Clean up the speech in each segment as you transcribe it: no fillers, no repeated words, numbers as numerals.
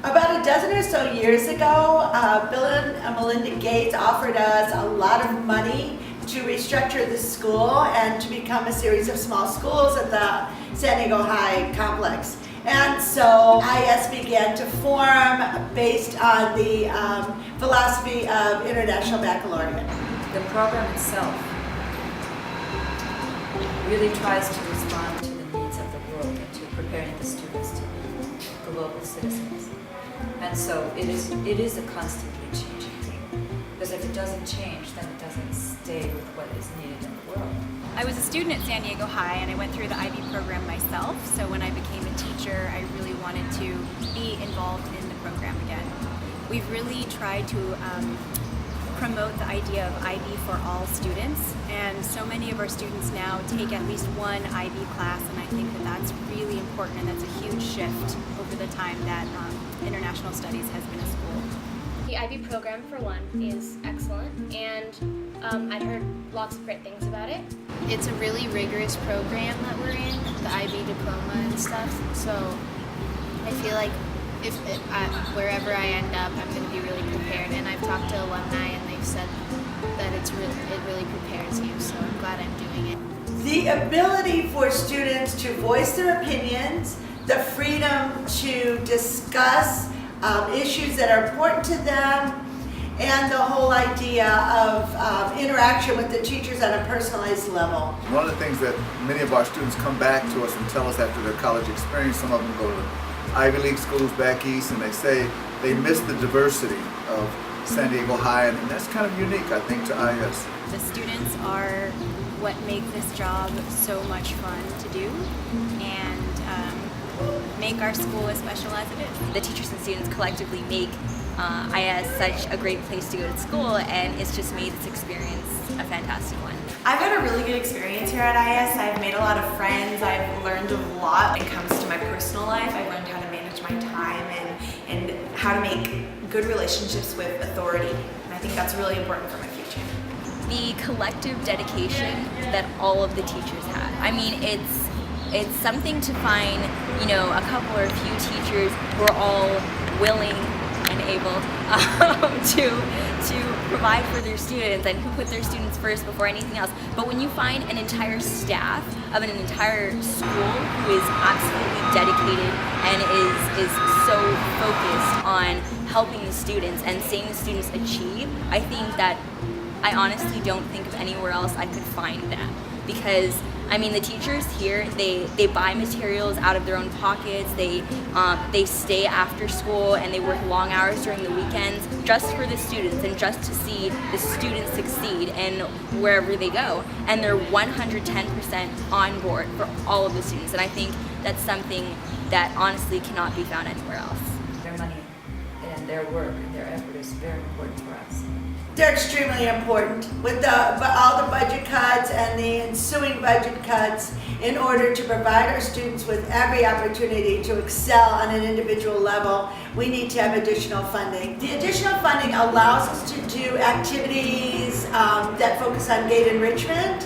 About a dozen or so years ago, Bill and Melinda Gates offered us a lot of money to restructure the school and to become a series of small schools at the San Diego High complex. And so IS began to form based on the philosophy of International Baccalaureate. The program itself really tries to respond to the needs of the world and to preparing the students to be global citizens. And so it is a constantly changing thing, because if it doesn't change, then it doesn't stay with what is needed in the world. I was a student at San Diego High and I went through the IB program myself, so when I became a teacher I really wanted to be involved in the program again. We've really tried to promote the idea of IB for all students, and so many of our students now take at least one IB class, and I think that that's really important, and that's a huge shift over the time that international studies has been a school. The IB program, for one, is excellent, and I've heard lots of great things about it. It's a really rigorous program that we're in, the IB diploma and stuff, so I feel like wherever I end up, I'm going to be really prepared, and I've talked to alumni and they've said that it really prepares you, so I'm glad I'm doing it. The ability for students to voice their opinions, the freedom to discuss issues that are important to them, and the whole idea of interaction with the teachers on a personalized level. One of the things that many of our students come back to us and tell us after their college experience, some of them go to Ivy League schools back east, and they say they miss the diversity of San Diego High, and that's kind of unique, I think, to IS. The students are what make this job so much fun to do, and make our school as special as it is. The teachers and students collectively make IS such a great place to go to school, and it's just made this experience a fantastic one. I've had a really good experience here at IS. I've made a lot of friends. I've learned a lot when it comes to my personal life. I've learned how to manage my time and how to make good relationships with authority. And I think that's really important for my future. The collective dedication that all of the teachers have. I mean, it's something to find, a couple or a few teachers who are all willing and able to provide for their students and who put their students first before anything else. But when you find an entire staff of an entire school who is absolutely dedicated and is so focused on helping the students and seeing the students achieve, I think that I honestly don't think of anywhere else I could find that. Because the teachers here, they buy materials out of their own pockets, they stay after school, and they work long hours during the weekends just for the students and just to see the students succeed and wherever they go. And they're 110% on board for all of the students. And I think that's something that honestly cannot be found anywhere else. Their money and their work and their effort is very important for us. They're extremely important with all the budget cuts and the ensuing budget cuts. In order to provide our students with every opportunity to excel on an individual level, we need to have additional funding. The additional funding allows us to do activities that focus on gait enrichment.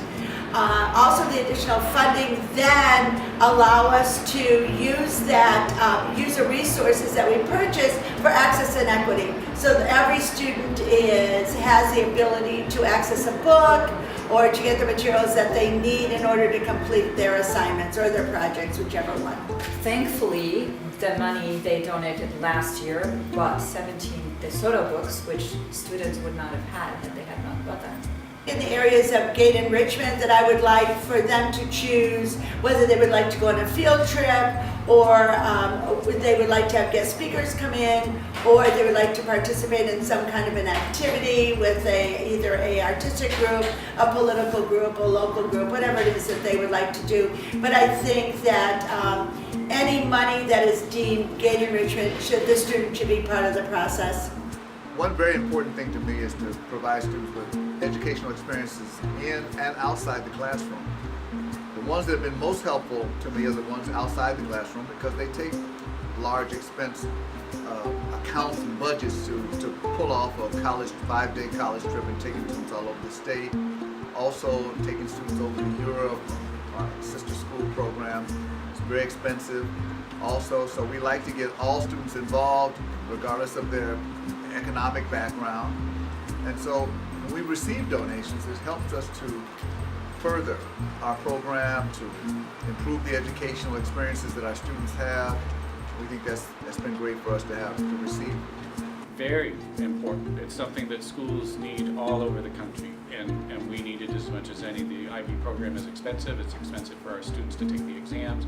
Also, the additional funding then allow us to use use the resources that we purchase for access and equity. So that every student has the ability to access a book or to get the materials that they need in order to complete their assignments or their projects, whichever one. Thankfully, the money they donated last year bought 17 DeSoto books, which students would not have had they had not bought them. In the areas of gait enrichment that I would like for them to choose whether they would like to go on a field trip or they would like to have guest speakers come in, or they would like to participate in some kind of an activity with either an artistic group, a political group, a local group, whatever it is that they would like to do. But I think that any money that is deemed gait enrichment, the student should be part of the process. One very important thing to me is to provide students with educational experiences in and outside the classroom. The ones that have been most helpful to me are the ones outside the classroom, because they take large expense accounts and budgets to pull off a 5-day college trip and taking students all over the state. Also taking students over to Europe, our sister school program. very expensive also. So we like to get all students involved regardless of their economic background. And so when we receive donations, it helps us to further our program, to improve the educational experiences that our students have. We think that's been great for us to have to receive. Very important. It's something that schools need all over the country, and we need it as much as any. The IB program is expensive. It's expensive for our students to take the exams.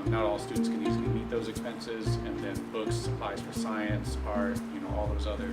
Not all students can easily meet those expenses, and then books, supplies for science, art, all those other